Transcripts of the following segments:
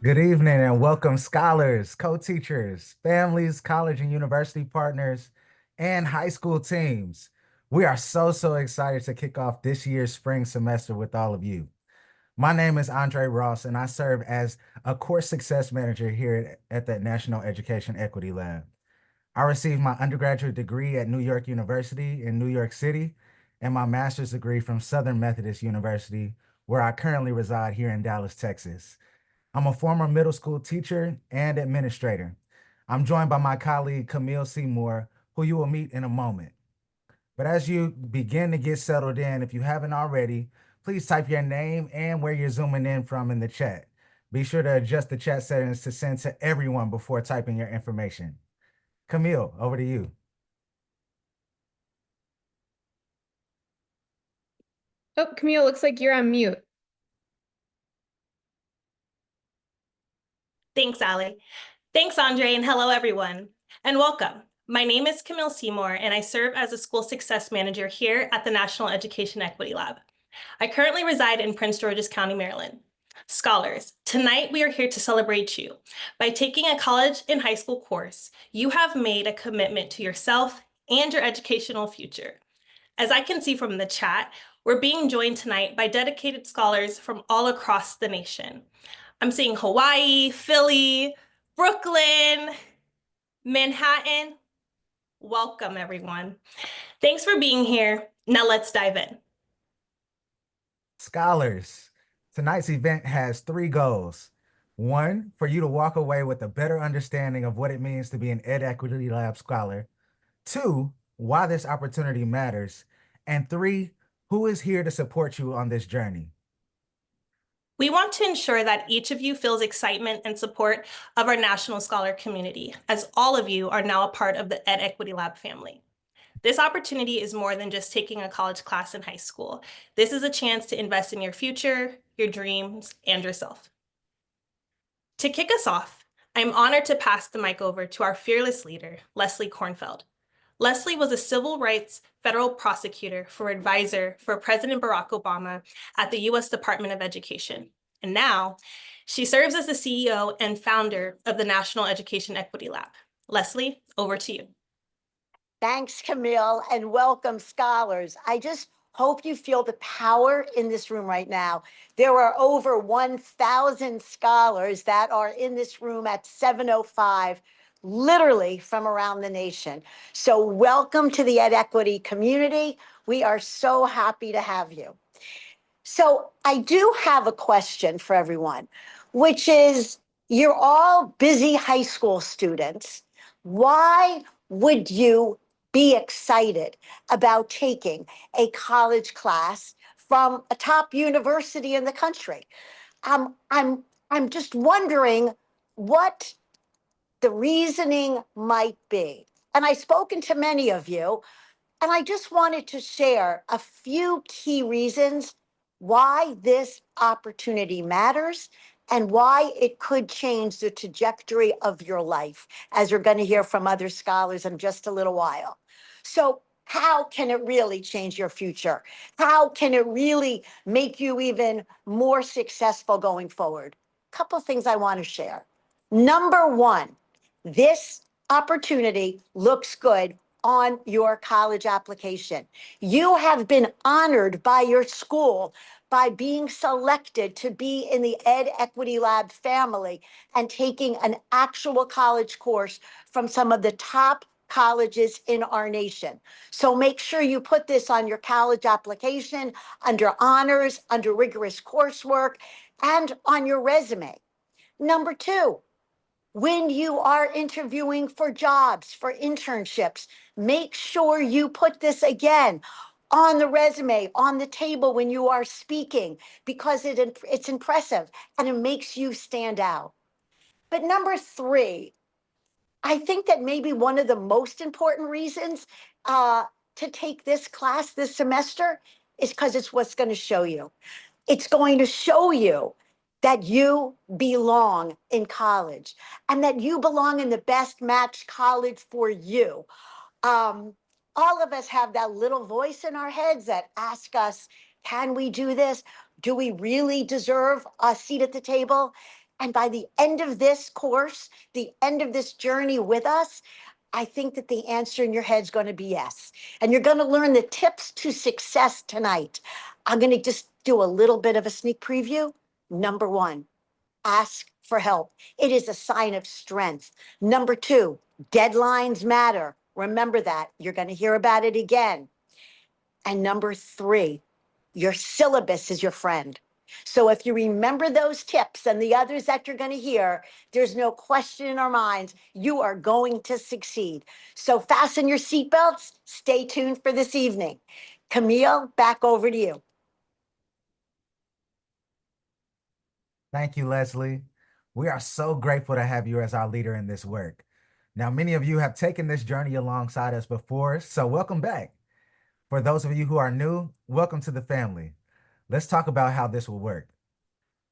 Good evening and welcome scholars, co-teachers, families, college and university partners, and high school teams. We are so excited to kick off this year's spring semester with all of you. My name is Andre Ross, and I serve as a course success manager here at the National Education Equity Lab. I received my undergraduate degree at New York University in New York City and my master's degree from Southern Methodist University, where I currently reside here in Dallas, Texas. I'm a former middle school teacher and administrator. I'm joined by my colleague Camille Seymour, who you will meet in a moment. But as you begin to get settled in, if you haven't already, please type your name and where you're zooming in from in the chat. Be sure to adjust the chat settings to send to everyone before typing your information. Camille, over to you. Oh, Camille, looks like you're on mute. Thanks, Allie. Thanks, Andre, and hello, everyone, and welcome. My name is Camille Seymour, and I serve as a school success manager here at the National Education Equity Lab. I currently reside in Prince George's County, Maryland. Scholars, tonight we are here to celebrate you. By taking a college and high school course, you have made a commitment to yourself and your educational future. As I can see from the chat, we're being joined tonight by dedicated scholars from all across the nation. I'm seeing Hawaii, Philly, Brooklyn, Manhattan. Welcome, everyone. Thanks for being here. Now let's dive in. Scholars, tonight's event has three goals. One, for you to walk away with a better understanding of what it means to be an Ed Equity Lab scholar. Two, why this opportunity matters. And three, who is here to support you on this journey? We want to ensure that each of you feels excitement and support of our National Scholar community, as all of you are now a part of the Ed Equity Lab family. This opportunity is more than just taking a college class in high school. This is a chance to invest in your future, your dreams, and yourself. To kick us off, I am honored to pass the mic over to our fearless leader, Leslie Kornfeld. Leslie was a civil rights federal prosecutor for advisor for President Barack Obama at the U.S. Department of Education. And now she serves as the CEO and founder of the National Education Equity Lab. Leslie, over to you. Thanks, Camille, and welcome, scholars. I just hope you feel the power in this room right now. There are over 1,000 scholars that are in this room at 7:05, literally from around the nation. So welcome to the Ed Equity community. We are so happy to have you. So I do have a question for everyone, which is, you're all busy high school students. Why would you be excited about taking a college class from a top university in the country? I'm just wondering what the reasoning might be. And I've spoken to many of you, and I just wanted to share a few key reasons why this opportunity matters and why it could change the trajectory of your life, as you're going to hear from other scholars in just a little while. So, how can it really change your future? How can it really make you even more successful going forward? A couple things I want to share. Number one, this opportunity looks good on your college application. You have been honored by your school by being selected to be in the Ed Equity Lab family and taking an actual college course from some of the top colleges in our nation. So make sure you put this on your college application, under honors, under rigorous coursework, and on your resume. Number two, when you are interviewing for jobs, for internships, make sure you put this again on the resume, on the table when you are speaking, because it's impressive and it makes you stand out. But number three, I think that maybe one of the most important reasons to take this class this semester is because it's what's going to show you. It's going to show you that you belong in college and that you belong in the best matched college for you. All of us have that little voice in our heads that asks us, can we do this? Do we really deserve a seat at the table? And by the end of this course, the end of this journey with us, I think that the answer in your head's going to be yes. And you're going to learn the tips to success tonight. I'm going to just do a little bit of a sneak preview. Number one, ask for help. It is a sign of strength. Number two, deadlines matter. Remember that. You're going to hear about it again. And number three, your syllabus is your friend. So if you remember those tips and the others that you're going to hear, there's no question in our minds, you are going to succeed. So fasten your seatbelts. Stay tuned for this evening. Camille, back over to you. Thank you, Leslie. We are so grateful to have you as our leader in this work. Now, many of you have taken this journey alongside us before, so welcome back. For those of you who are new, welcome to the family. Let's talk about how this will work.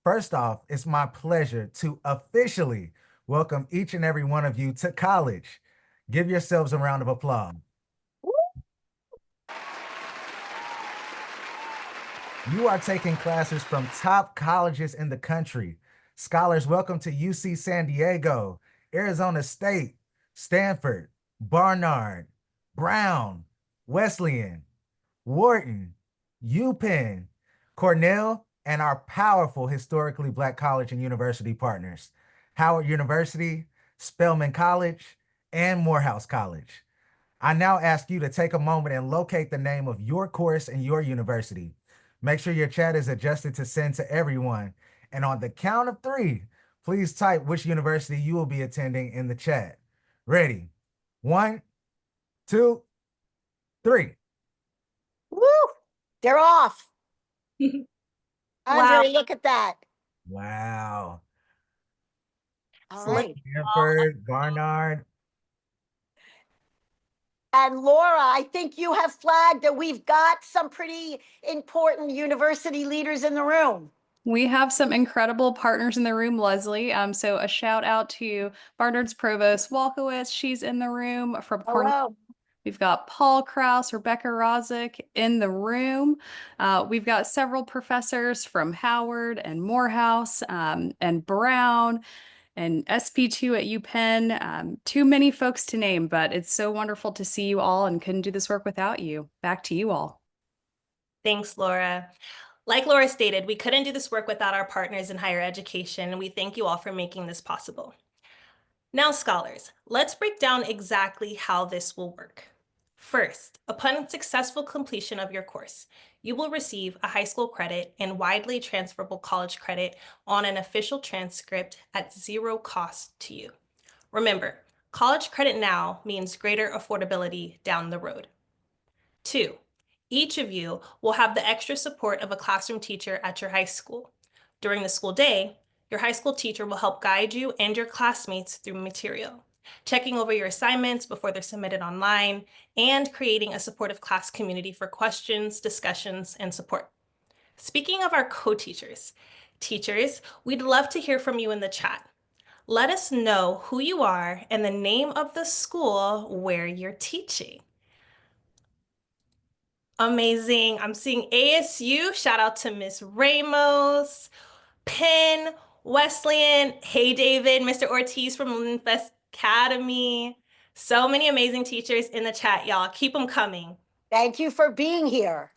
First off, it's my pleasure to officially welcome each and every one of you to college. Give yourselves a round of applause. You are taking classes from top colleges in the country. Scholars, welcome to UC San Diego, Arizona State, Stanford, Barnard, Brown, Wesleyan, Wharton, UPenn, Cornell, and our powerful historically Black college and university partners, Howard University, Spelman College, and Morehouse College. I now ask you to take a moment and locate the name of your course and your university. Make sure your chat is adjusted to send to everyone. And on the count of three, please type which university you will be attending in the chat. Ready? 1, 2, 3. Woo! They're off. Andre, look at that. Wow. All right. Stanford, Barnard. And Laura, I think you have flagged that we've got some pretty important university leaders in the room. We have some incredible partners in the room, Leslie. So a shout out to Barnard's Provost Walkowitz. She's in the room from Cornell. Hello. We've got Paul Krause, Rebecca Rozick in the room. We've got several professors from Howard and Morehouse and Brown and SP2 at UPenn. Too many folks to name, but it's so wonderful to see you all and couldn't do this work without you. Back to you all. Thanks, Laura. Like Laura stated, we couldn't do this work without our partners in higher education, and we thank you all for making this possible. Now, scholars, let's break down exactly how this will work. First, upon successful completion of your course, you will receive a high school credit and widely transferable college credit on an official transcript at zero cost to you. Remember, college credit now means greater affordability down the road. 2, each of you will have the extra support of a classroom teacher at your high school. During the school day, your high school teacher will help guide you and your classmates through material, checking over your assignments before they're submitted online, and creating a supportive class community for questions, discussions, and support. Speaking of our co-teachers, teachers, we'd love to hear from you in the chat. Let us know who you are and the name of the school where you're teaching. Amazing. I'm seeing ASU. Shout out to Miss Ramos, Penn, Wesleyan. Hey, David, Mr. Ortiz from Linfest Academy. So many amazing teachers in the chat, y'all. Keep them coming. Thank you for being here.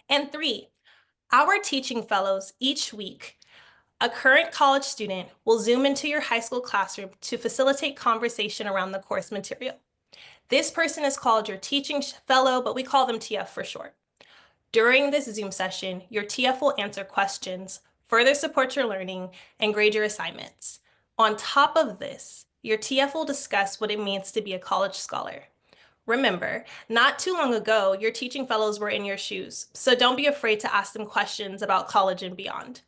And 3, our teaching fellows each week. A current college student will Zoom into your high school classroom to facilitate conversation around the course material. This person is called your teaching fellow, but we call them TF for short. During this Zoom session, your TF will answer questions, further support your learning, and grade your assignments. On top of this, your TF will discuss what it means to be a college scholar. Remember, not too long ago, your teaching fellows were in your shoes, so don't be afraid to ask them questions about college and beyond.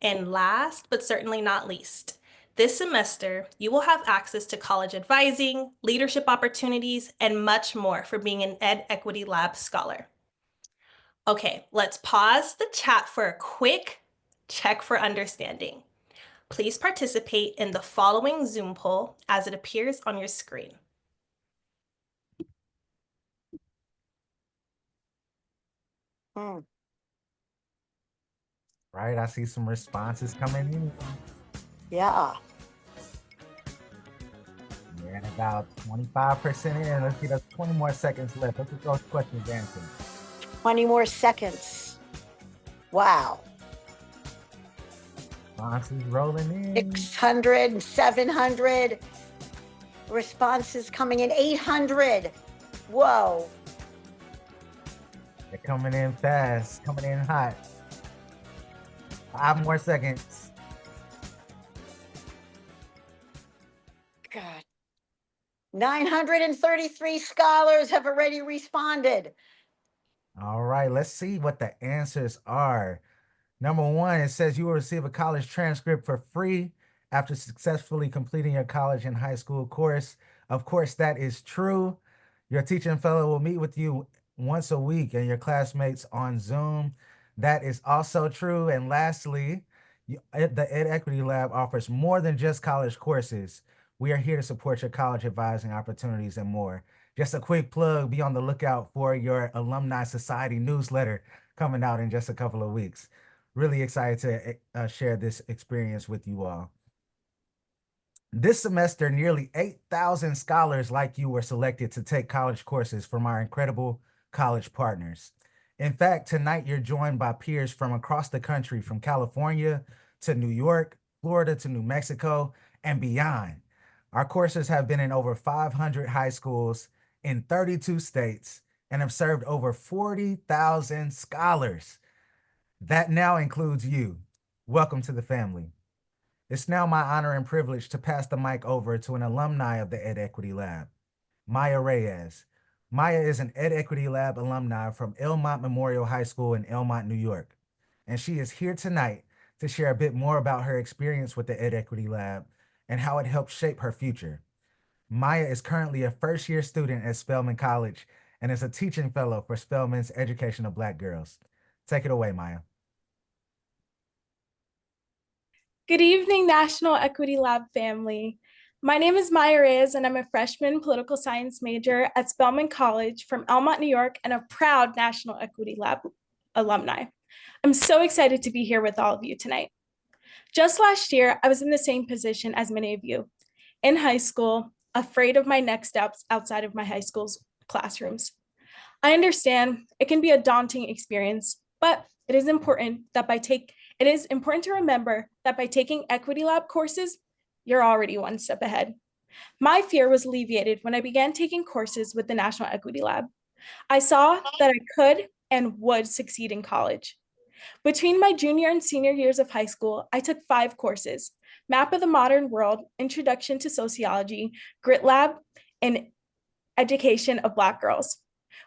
And last, but certainly not least, this semester, you will have access to college advising, leadership opportunities, and much more for being an Ed Equity Lab scholar. Okay, let's pause the chat for a quick check for understanding. Please participate in the following Zoom poll as it appears on your screen. Right, I see some responses coming in. Yeah. We're at about 25% in. Let's get us 20 more seconds left. Let's get those questions answered. 20 more seconds. Wow. Responses rolling in. 600, 700. Responses coming in 800. Whoa. They're coming in fast, coming in hot. 5 more seconds. God. 933 scholars have already responded. All right, let's see what the answers are. Number one, it says you will receive a college transcript for free after successfully completing your college and high school course. Of course, that is true. Your teaching fellow will meet with you once a week and your classmates on Zoom. That is also true. And lastly, the Ed Equity Lab offers more than just college courses. We are here to support your college advising opportunities and more. Just a quick plug, be on the lookout for your Alumni Society newsletter coming out in just a couple of weeks. Really excited to share this experience with you all. This semester, nearly 8,000 scholars like you were selected to take college courses from our incredible college partners. In fact, tonight you're joined by peers from across the country, from California to New York, Florida to New Mexico, and beyond. Our courses have been in over 500 high schools in 32 states and have served over 40,000 scholars. That now includes you. Welcome to the family. It's now my honor and privilege to pass the mic over to an alumni of the Ed Equity Lab, Maya Reyes. Maya is an Ed Equity Lab alumni from Elmont Memorial High School in Elmont, New York, and she is here tonight to share a bit more about her experience with the Ed Equity Lab and how it helped shape her future. Maya is currently a first-year student at Spelman College and is a teaching fellow for Spelman's Education of Black Girls. Take it away, Maya. Good evening, National Equity Lab family. My name is Maya Reyes, and I'm a freshman political science major at Spelman College from Elmont, New York, and a proud National Equity Lab alumni. I'm so excited to be here with all of you tonight. Just last year, I was in the same position as many of you, in high school, afraid of my next steps outside of my high school's classrooms. I understand it can be a daunting experience, but it is important to remember that by taking Equity Lab courses, you're already one step ahead. My fear was alleviated when I began taking courses with the National Equity Lab. I saw that I could and would succeed in college. Between my junior and senior years of high school, I took 5 courses: Map of the Modern World, Introduction to Sociology, Grit Lab, and Education of Black Girls.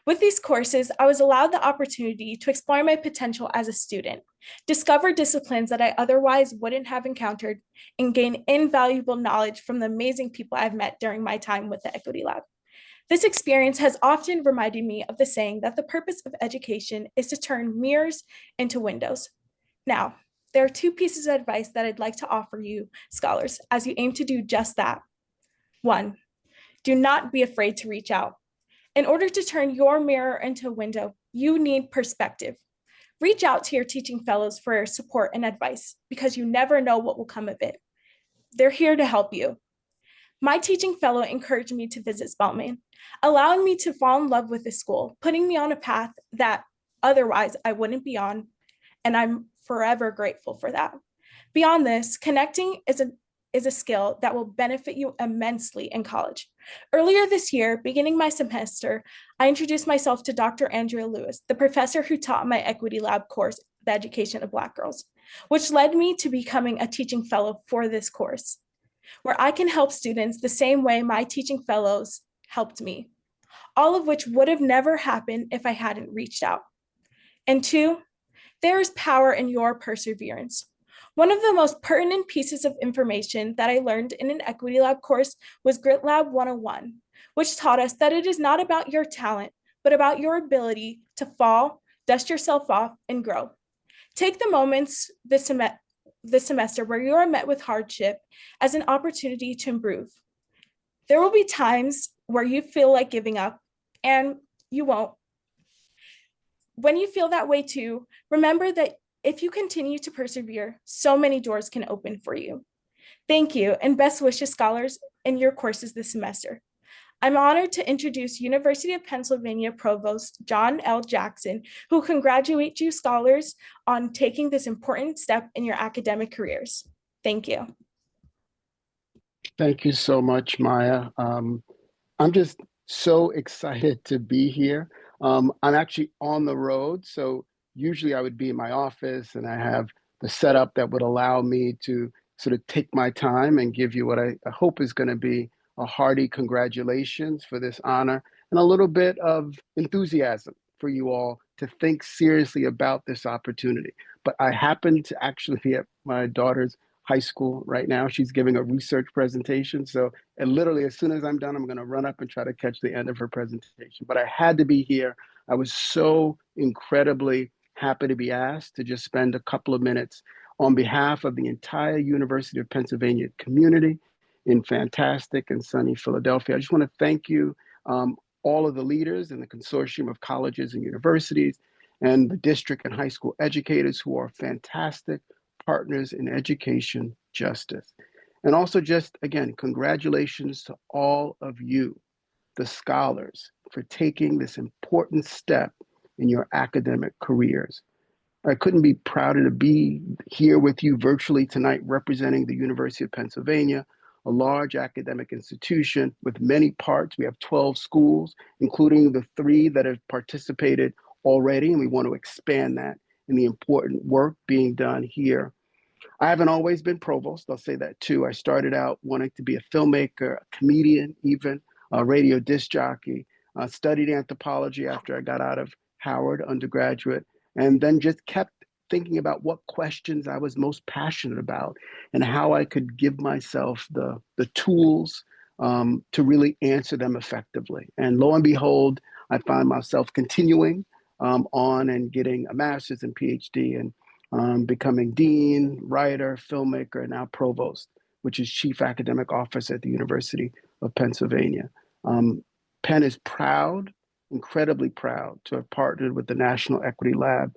With these courses, I was allowed the opportunity to explore my potential as a student, discover disciplines that I otherwise wouldn't have encountered, and gain invaluable knowledge from the amazing people I've met during my time with the Equity Lab. This experience has often reminded me of the saying that the purpose of education is to turn mirrors into windows. Now, there are 2 pieces of advice that I'd like to offer you, scholars, as you aim to do just that. 1, do not be afraid to reach out. In order to turn your mirror into a window, you need perspective. Reach out to your teaching fellows for support and advice, because you never know what will come of it. They're here to help you. My teaching fellow encouraged me to visit Spelman, allowing me to fall in love with the school, putting me on a path that otherwise I wouldn't be on, and I'm forever grateful for that. Beyond this, connecting is a skill that will benefit you immensely in college. Earlier this year, beginning my semester, I introduced myself to Dr. Andrea Lewis, the professor who taught my Equity Lab course, The Education of Black Girls, which led me to becoming a teaching fellow for this course, where I can help students the same way my teaching fellows helped me, all of which would have never happened if I hadn't reached out. And 2, there is power in your perseverance. One of the most pertinent pieces of information that I learned in an Equity Lab course was Grit Lab 101, which taught us that it is not about your talent, but about your ability to fall, dust yourself off, and grow. Take the moments this semester where you are met with hardship as an opportunity to improve. There will be times where you feel like giving up, and you won't. When you feel that way too, remember that If you continue to persevere, so many doors can open for you. Thank you, and best wishes, scholars, in your courses this semester. I'm honored to introduce University of Pennsylvania Provost John L. Jackson, who congratulates you scholars on taking this important step in your academic careers. Thank you. Thank you so much, Maya. I'm just so excited to be here. I'm actually on the road, so usually I would be in my office and I have the setup that would allow me to sort of take my time and give you what I hope is going to be a hearty congratulations for this honor and a little bit of enthusiasm for you all to think seriously about this opportunity. But I happen to actually be at my daughter's high school right now. She's giving a research presentation. So, and literally as soon as I'm done, I'm going to run up and try to catch the end of her presentation. But I had to be here. I was so incredibly happy to be asked to just spend a couple of minutes on behalf of the entire University of Pennsylvania community in fantastic and sunny Philadelphia. I just want to thank you, all of the leaders in the consortium of colleges and universities and the district and high school educators who are fantastic partners in education justice. And also just, again, congratulations to all of you, the scholars, for taking this important step in your academic careers. I couldn't be prouder to be here with you virtually tonight, representing the University of Pennsylvania, a large academic institution with many parts. We have 12 schools, including the 3 that have participated already, and we want to expand that in the important work being done here. I haven't always been provost, I'll say that too. I started out wanting to be a filmmaker, a comedian, even a radio disc jockey, studied anthropology after I got out of Howard undergraduate, and then just kept thinking about what questions I was most passionate about and how I could give myself the tools to really answer them effectively. And lo and behold, I find myself continuing on and getting a master's and PhD and becoming dean, writer, filmmaker, and now provost, which is chief academic officer at the University of Pennsylvania. Penn is proud, incredibly proud, to have partnered with the National Equity Lab.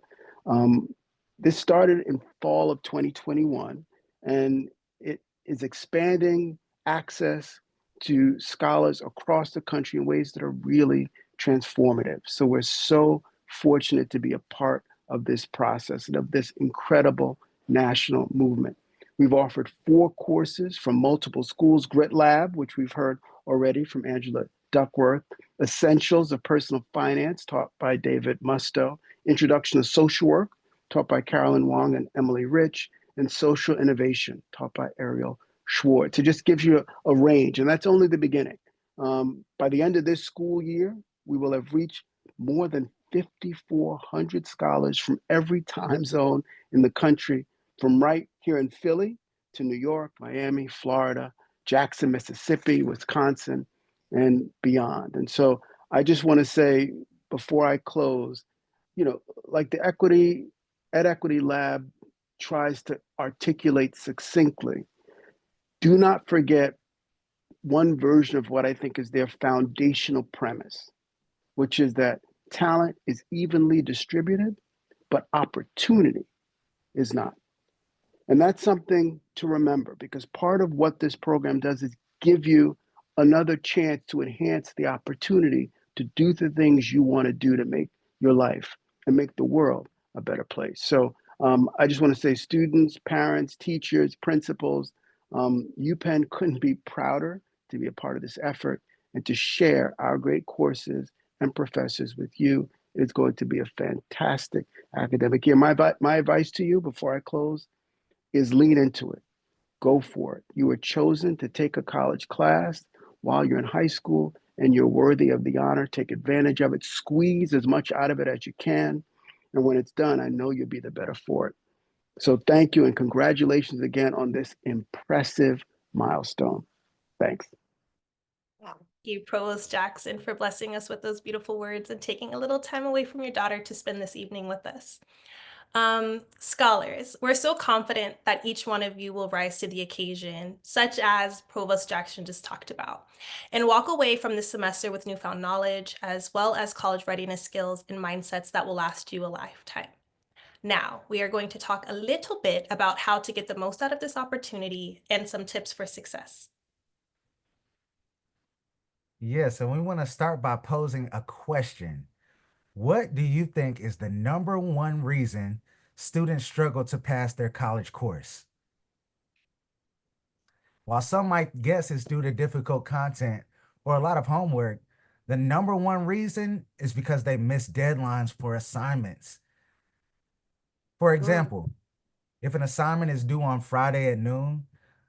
This started in fall of 2021, and it is expanding access to scholars across the country in ways that are really transformative. So we're so fortunate to be a part of this process and of this incredible national movement. We've offered 4 courses from multiple schools: Grit Lab, which we've heard already from Angela Duckworth; Essentials of Personal Finance, taught by David Musto; Introduction to Social Work, taught by Carolyn Wong and Emily Rich; and Social Innovation, taught by Ariel Schwartz. It just gives you a range, and that's only the beginning. By the end of this school year, we will have reached more than 5,400 scholars from every time zone in the country, from right here in Philly to New York, Miami, Florida, Jackson, Mississippi, Wisconsin, and beyond. And so I just want to say before I close, you know, like the Equity Lab tries to articulate succinctly, do not forget one version of what I think is their foundational premise, which is that talent is evenly distributed, but opportunity is not. And that's something to remember, because part of what this program does is give you another chance to enhance the opportunity to do the things you want to do to make your life and make the world a better place. So I just want to say, students, parents, teachers, principals, UPenn couldn't be prouder to be a part of this effort and to share our great courses and professors with you. It's going to be a fantastic academic year. My advice to you before I close is lean into it. Go for it. You were chosen to take a college class while you're in high school, and you're worthy of the honor. Take advantage of it. Squeeze as much out of it as you can. And when it's done, I know you'll be the better for it. So thank you and congratulations again on this impressive milestone. Thanks. Thank you, Provost Jackson, for blessing us with those beautiful words and taking a little time away from your daughter to spend this evening with us. Scholars, we're so confident that each one of you will rise to the occasion, such as Provost Jackson just talked about, and walk away from this semester with newfound knowledge, as well as college readiness skills and mindsets that will last you a lifetime. Now, we are going to talk a little bit about how to get the most out of this opportunity and some tips for success. Yes, and we want to start by posing a question. What do you think is the number one reason students struggle to pass their college course? While some might guess it's due to difficult content or a lot of homework, the number one reason is because they miss deadlines for assignments. For example, if an assignment is due on Friday at noon,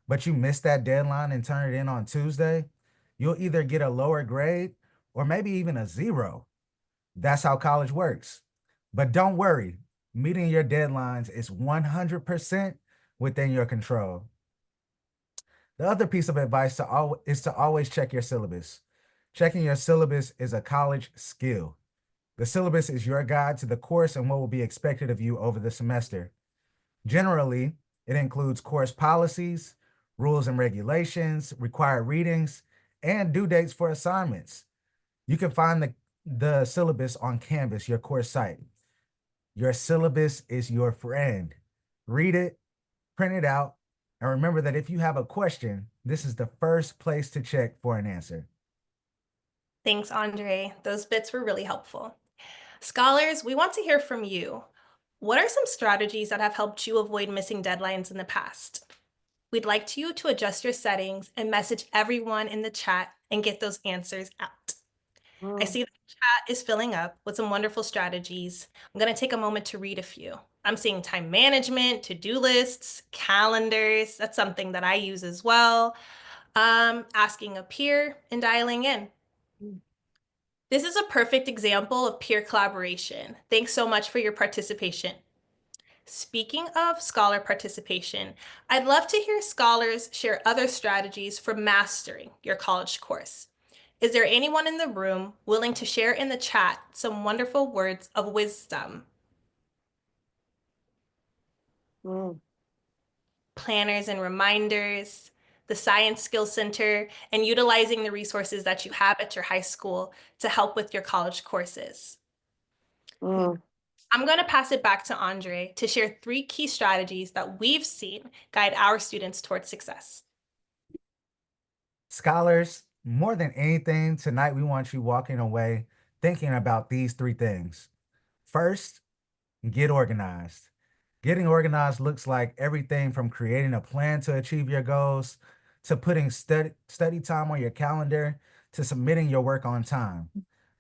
but you miss that deadline and turn it in on Tuesday, you'll either get a lower grade or maybe even a 0. That's how college works. But don't worry, meeting your deadlines is 100% within your control. The other piece of advice is to always check your syllabus. Checking your syllabus is a college skill. The syllabus is your guide to the course and what will be expected of you over the semester. Generally, it includes course policies, rules and regulations, required readings, and due dates for assignments. You can find the syllabus on Canvas, your course site. Your syllabus is your friend. Read it, print it out, and remember that if you have a question, this is the first place to check for an answer. Thanks, Andre. Those bits were really helpful. Scholars, we want to hear from you. What are some strategies that have helped you avoid missing deadlines in the past? We'd like you to adjust your settings and message everyone in the chat and get those answers out. I see the chat is filling up with some wonderful strategies. I'm going to take a moment to read a few. I'm seeing time management, to-do lists, calendars. That's something that I use as well. Asking a peer and dialing in. This is a perfect example of peer collaboration. Thanks so much for your participation. Speaking of scholar participation, I'd love to hear scholars share other strategies for mastering your college course. Is there anyone in the room willing to share in the chat some wonderful words of wisdom? Planners and reminders, the Science Skills Center, and utilizing the resources that you have at your high school to help with your college courses. I'm going to pass it back to Andre to share 3 key strategies that we've seen guide our students towards success. Scholars, more than anything, tonight we want you walking away thinking about these 3 things. First, get organized. Getting organized looks like everything from creating a plan to achieve your goals, to putting study time on your calendar, to submitting your work on time.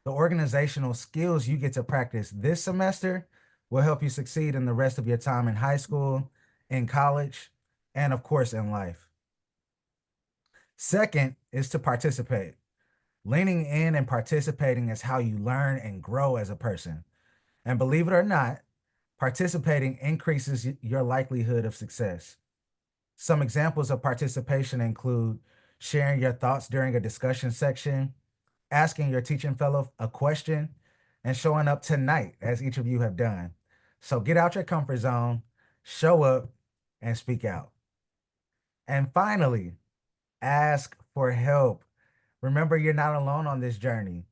The organizational skills you get to practice this semester will help you succeed in the rest of your time in high school, in college, and of course in life. Second is to participate. Leaning in and participating is how you learn and grow as a person. And believe it or not, participating increases your likelihood of success. Some examples of participation include sharing your thoughts during a discussion section, asking your teaching fellow a question, and showing up tonight, as each of you have done. So get out your comfort zone, show up, and speak out. And finally, ask for help. Remember, you're not alone on this journey.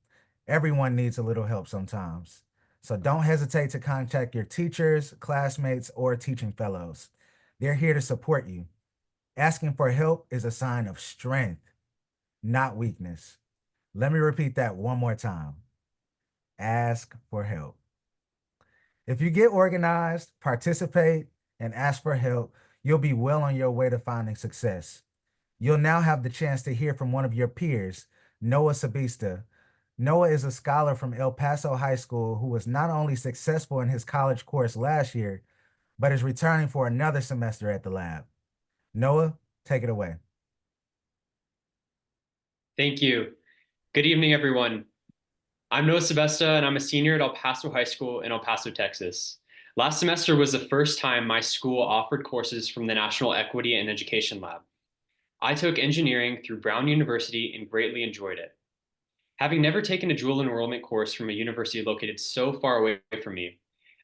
Everyone needs a little help sometimes. So don't hesitate to contact your teachers, classmates, or teaching fellows. They're here to support you. Asking for help is a sign of strength, not weakness. Let me repeat that one more time. Ask for help. If you get organized, participate, and ask for help, you'll be well on your way to finding success. You'll now have the chance to hear from one of your peers, Noah Sebesta. Noah is a scholar from El Paso High School who was not only successful in his college course last year, but is returning for another semester at the lab. Noah, take it away. Thank you. Good evening, everyone. I'm Noah Sebesta, and I'm a senior at El Paso High School in El Paso, Texas. Last semester was the first time my school offered courses from the National Equity and Education Lab. I took engineering through Brown University and greatly enjoyed it. Having never taken a dual enrollment course from a university located so far away from me,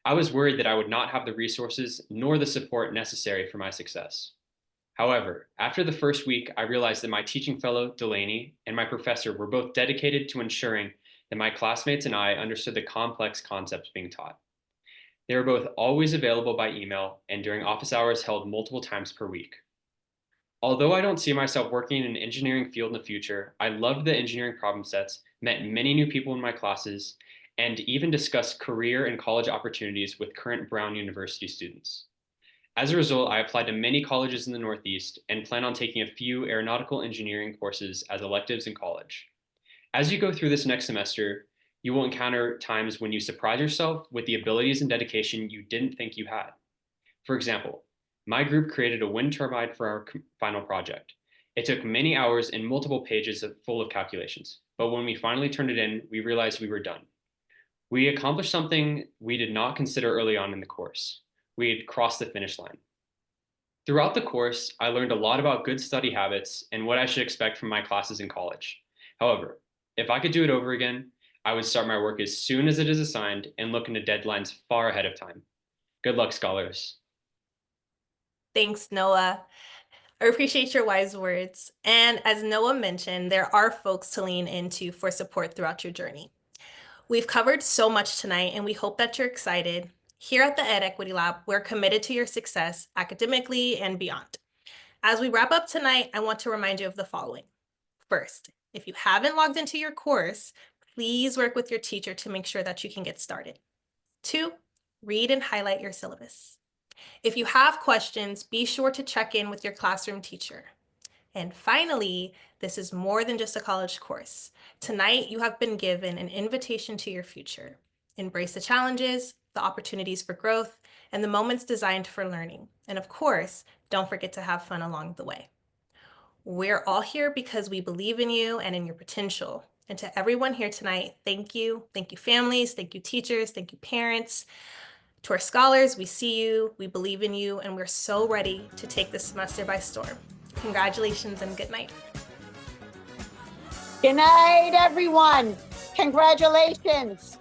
I was worried that I would not have the resources nor the support necessary for my success. However, after the first week, I realized that my teaching fellow, Delaney, and my professor were both dedicated to ensuring that my classmates and I understood the complex concepts being taught. They were both always available by email and during office hours held multiple times per week. Although I don't see myself working in an engineering field in the future, I loved the engineering problem sets, met many new people in my classes, and even discussed career and college opportunities with current Brown University students. As a result, I applied to many colleges in the Northeast and plan on taking a few aeronautical engineering courses as electives in college. As you go through this next semester, you will encounter times when you surprise yourself with the abilities and dedication you didn't think you had. For example, my group created a wind turbine for our final project. It took many hours and multiple pages full of calculations, but when we finally turned it in, we realized we were done. We accomplished something we did not consider early on in the course. We had crossed the finish line. Throughout the course, I learned a lot about good study habits and what I should expect from my classes in college. However, if I could do it over again, I would start my work as soon as it is assigned and look into deadlines far ahead of time. Good luck, scholars. Thanks, Noah. I appreciate your wise words. And as Noah mentioned, there are folks to lean into for support throughout your journey. We've covered so much tonight, and we hope that you're excited. Here at the Ed Equity Lab, we're committed to your success academically and beyond. As we wrap up tonight, I want to remind you of the following. First, if you haven't logged into your course, please work with your teacher to make sure that you can get started. 2, read and highlight your syllabus. If you have questions, be sure to check in with your classroom teacher. And finally, this is more than just a college course. Tonight, you have been given an invitation to your future. Embrace the challenges, the opportunities for growth, and the moments designed for learning. And of course, don't forget to have fun along the way. We're all here because we believe in you and in your potential. And to everyone here tonight, thank you. Thank you, families. Thank you, teachers. Thank you, parents. To our scholars, we see you, we believe in you, and we're so ready to take this semester by storm. Congratulations and good night. Good night, everyone. Congratulations.